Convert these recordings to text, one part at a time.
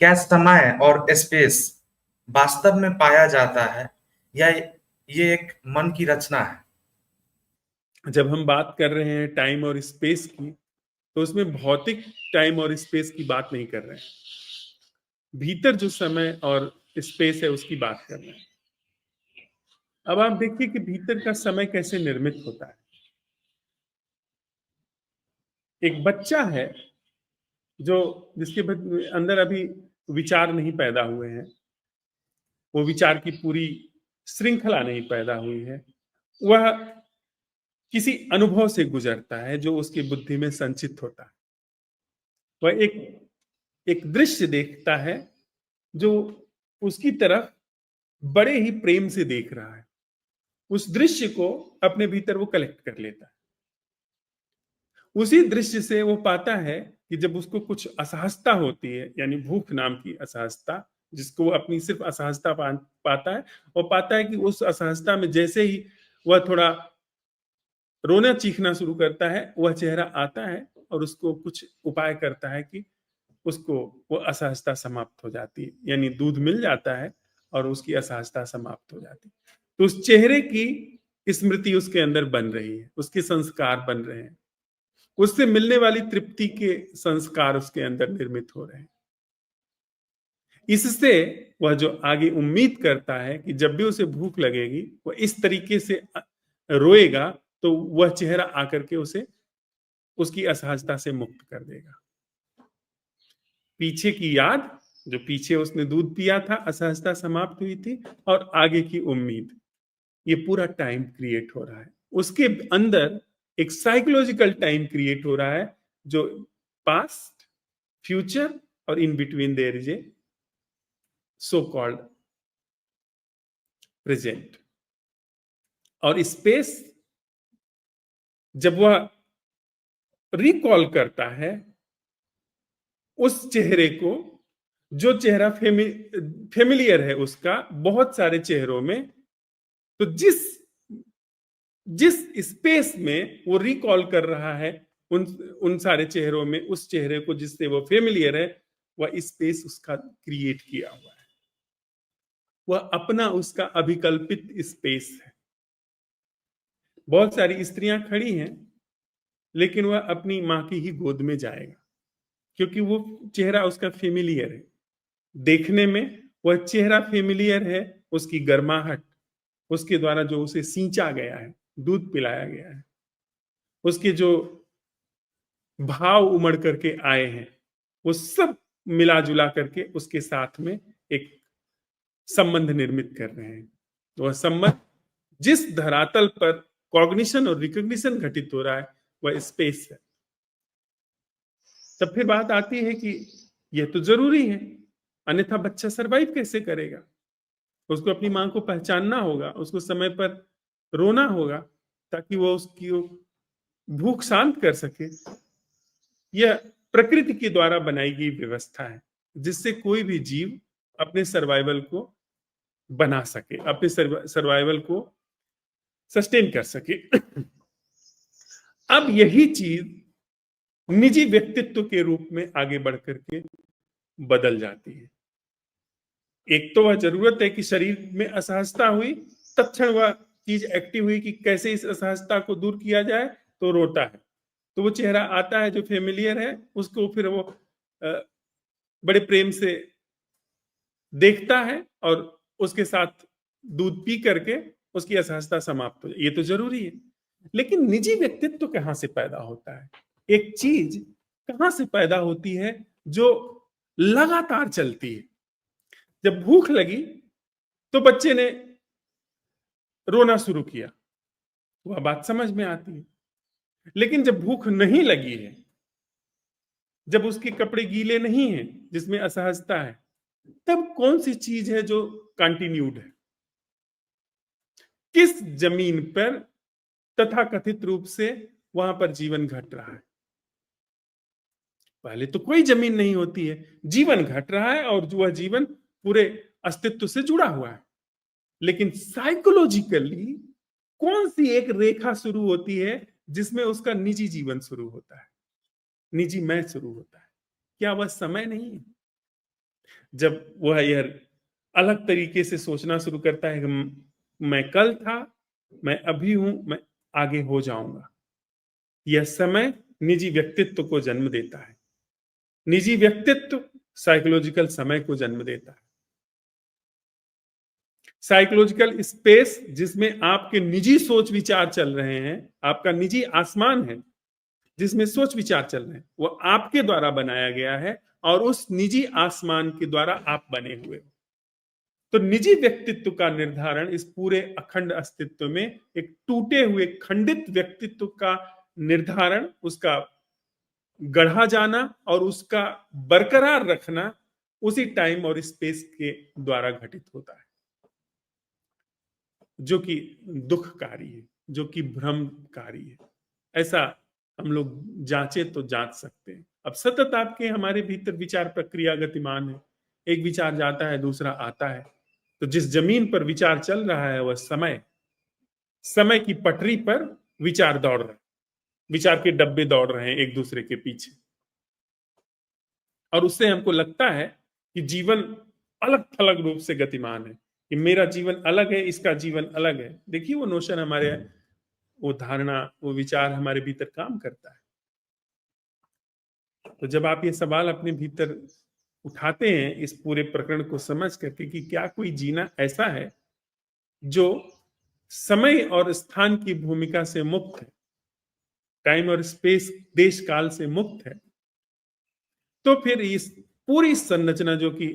क्या समय और स्पेस वास्तव में पाया जाता है या ये एक मन की रचना है? जब हम बात कर रहे हैं टाइम और स्पेस की, तो उसमें भौतिक टाइम और स्पेस की बात नहीं कर रहे हैं, भीतर जो समय और स्पेस है उसकी बात कर रहे हैं। अब आप देखिए कि भीतर का समय कैसे निर्मित होता है। एक बच्चा है जो जिसके अंदर अभी विचार नहीं पैदा हुए हैं, वो विचार की पूरी श्रृंखला नहीं पैदा हुई है, वह किसी अनुभव से गुजरता है जो उसकी बुद्धि में संचित होता है। वह एक एक दृश्य देखता है जो उसकी तरफ बड़े ही प्रेम से देख रहा है। उस दृश्य को अपने भीतर वो कलेक्ट कर लेता है। उसी दृश्य से वो पाता है कि जब उसको कुछ असहजता होती है, यानी भूख नाम की असहजता, जिसको वो अपनी सिर्फ असहजता पाता है, और पाता है कि उस असहजता में जैसे ही वह थोड़ा रोना चीखना शुरू करता है, वह चेहरा आता है और उसको कुछ उपाय करता है कि उसको वो असहजता समाप्त हो जाती है, यानी दूध मिल जाता है और उसकी असहजता समाप्त हो जाती है। तो उस चेहरे की स्मृति उसके अंदर बन रही है, उसके संस्कार बन रहे हैं, उससे मिलने वाली तृप्ति के संस्कार उसके अंदर निर्मित हो रहे हैं। इससे वह जो आगे उम्मीद करता है कि जब भी उसे भूख लगेगी वह इस तरीके से रोएगा, तो वह चेहरा आकर के उसे उसकी असहजता से मुक्त कर देगा। पीछे की याद, जो पीछे उसने दूध पिया था, असहजता समाप्त हुई थी, और आगे की उम्मीद, ये पूरा टाइम क्रिएट हो रहा है उसके अंदर। एक साइकोलॉजिकल टाइम क्रिएट हो रहा है जो पास्ट, फ्यूचर और in between their is a so called present. और स्पेस जब वह रिकॉल करता है उस चेहरे को, जो चेहरा फेमिलियर है उसका बहुत सारे चेहरों में, तो जिस जिस स्पेस में वो रिकॉल कर रहा है उन उन सारे चेहरों में, उस चेहरे को जिससे वो फेमिलियर है, वह स्पेस उसका क्रिएट किया हुआ है, वह अपना उसका अभिकल्पित स्पेस है। बहुत सारी स्त्रियां खड़ी हैं, लेकिन वह अपनी मां की ही गोद में जाएगा, क्योंकि वो चेहरा उसका फेमिलियर है। देखने में वह चेहरा फेमिलियर है, उसकी गर्माहट, उसके द्वारा जो उसे सींचा गया है, दूध पिलाया गया है, उसके जो भाव उमड़ करके आए हैं, वो सब मिला जुला करके उसके साथ में एक संबंध निर्मित कर रहे हैं। वह संबंध जिस धरातल पर कॉग्निशन और रिकॉग्निशन घटित हो रहा है वह स्पेस है। तब फिर बात आती है कि यह तो जरूरी है, अन्यथा बच्चा सरवाइव कैसे करेगा। उसको अपनी मां को पहचानना होगा, उसको समय पर रोना होगा, ताकि वो उसकी भूख शांत कर सके। यह प्रकृति के द्वारा बनाई गई व्यवस्था है जिससे कोई भी जीव अपने सर्वाइवल को बना सके, अपने सर्वाइवल को सस्टेन कर सके। अब यही चीज निजी व्यक्तित्व के रूप में आगे बढ़ करके बदल जाती है। एक तो वह जरूरत है कि शरीर में असहजता हुई, तत्क्षण वह चीज एक्टिव हुई कि कैसे इस असहजता को दूर किया जाए, तो रोता है, तो वो चेहरा आता है जो फेमिलियर है, उसको फिर वो बड़े प्रेम से देखता है और उसके साथ दूध पी करके उसकी असहजता समाप्त हो जाए। ये तो जरूरी है, लेकिन निजी व्यक्तित्व कहां से पैदा होता है? एक चीज कहां से पैदा होती है जो लगातार चलती है? जब भूख लगी तो बच्चे ने रोना शुरू किया, वह बात समझ में आती है। लेकिन जब भूख नहीं लगी है, जब उसके कपड़े गीले नहीं हैं, जिसमें असहजता है, तब कौन सी चीज है जो कंटिन्यूड है? किस जमीन पर तथाकथित रूप से वहां पर जीवन घट रहा है? पहले तो कोई जमीन नहीं होती है, जीवन घट रहा है और वह जीवन पूरे अस्तित्व से जुड़ा हुआ है। लेकिन साइकोलॉजिकली कौन सी एक रेखा शुरू होती है जिसमें उसका निजी जीवन शुरू होता है, निजी मैं शुरू होता है? क्या वह समय नहीं है? जब वह यह अलग तरीके से सोचना शुरू करता है कि मैं कल था, मैं अभी हूं, मैं आगे हो जाऊंगा। यह समय निजी व्यक्तित्व को जन्म देता है। निजी व्यक्तित्व साइकोलॉजिकल समय को जन्म देता है। साइकोलॉजिकल स्पेस जिसमें आपके निजी सोच विचार चल रहे हैं, आपका निजी आसमान है जिसमें सोच विचार चल रहे हैं, वो आपके द्वारा बनाया गया है और उस निजी आसमान के द्वारा आप बने हुए हो। तो निजी व्यक्तित्व का निर्धारण इस पूरे अखंड अस्तित्व में एक टूटे हुए खंडित व्यक्तित्व का निर्धारण, उसका गढ़ा जाना और उसका बरकरार रखना उसी टाइम और स्पेस के द्वारा घटित होता है, जो कि दुखकारी है, जो कि भ्रमकारी है। ऐसा हम लोग जांचे तो जांच सकते हैं। अब सतत आपके हमारे भीतर विचार प्रक्रिया गतिमान है, एक विचार जाता है दूसरा आता है। तो जिस जमीन पर विचार चल रहा है वह समय, समय की पटरी पर विचार दौड़ रहे हैं, विचार के डब्बे दौड़ रहे हैं एक दूसरे के पीछे। और उससे हमको लगता है कि जीवन अलग थलग रूप से गतिमान है, कि मेरा जीवन अलग है, इसका जीवन अलग है। देखिए वो नोशन हमारे, वो धारणा, वो विचार हमारे भीतर काम करता है। तो जब आप ये सवाल अपने भीतर उठाते हैं इस पूरे प्रकरण को समझ करके कि क्या कोई जीना ऐसा है जो समय और स्थान की भूमिका से मुक्त है, टाइम और स्पेस देश काल से मुक्त है, तो फिर इस पूरी संरचना जो कि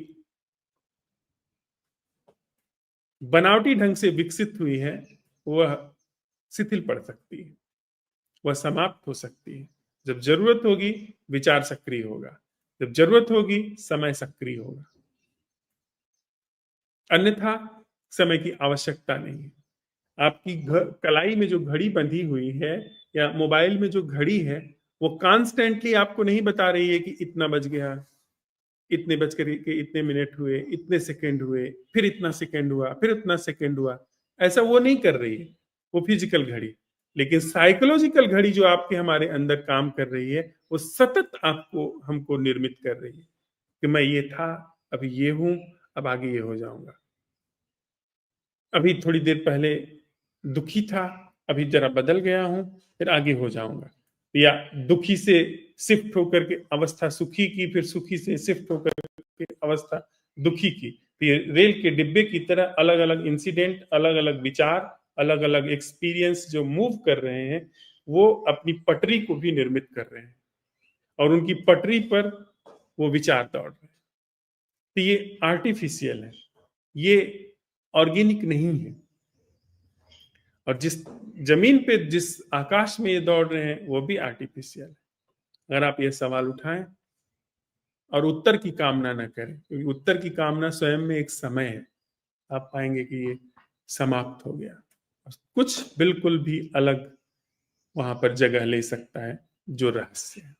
बनावटी ढंग से विकसित हुई है वह शिथिल पड़ सकती है, वह समाप्त हो सकती है। जब जरूरत होगी विचार सक्रिय होगा, जब जरूरत होगी समय सक्रिय होगा, अन्यथा समय की आवश्यकता नहीं है। आपकी कलाई में जो घड़ी बंधी हुई है या मोबाइल में जो घड़ी है वो कॉन्स्टेंटली आपको नहीं बता रही है कि इतना बज गया, इतने बज के इतने मिनट हुए, इतने सेकंड हुए, फिर इतना सेकंड हुआ, फिर उतना सेकंड हुआ। ऐसा वो नहीं कर रही है, वो फिजिकल घड़ी। लेकिन साइकोलॉजिकल घड़ी जो आपके हमारे अंदर काम कर रही है वो सतत आपको हमको निर्मित कर रही है कि मैं ये था, अभी ये हूं, अब आगे ये हो जाऊंगा। अभी थोड़ी देर पहले दुखी था, अभी जरा बदल गया हूं, फिर आगे हो जाऊंगा। या दुखी से शिफ्ट होकर के अवस्था सुखी की, फिर सुखी से शिफ्ट होकर के अवस्था दुखी की। फिर रेल के डिब्बे की तरह अलग अलग इंसिडेंट, अलग अलग विचार, अलग अलग एक्सपीरियंस जो मूव कर रहे हैं वो अपनी पटरी को भी निर्मित कर रहे हैं और उनकी पटरी पर वो विचार दौड़ रहे हैं। तो ये आर्टिफिशियल है, ये ऑर्गेनिक नहीं है। और जिस जमीन पे, जिस आकाश में ये दौड़ रहे हैं वो भी आर्टिफिशियल है। अगर आप ये सवाल उठाएं और उत्तर की कामना न करें, क्योंकि उत्तर की कामना स्वयं में एक समय है, आप पाएंगे कि ये समाप्त हो गया। कुछ बिल्कुल भी अलग वहां पर जगह ले सकता है जो रहस्य है।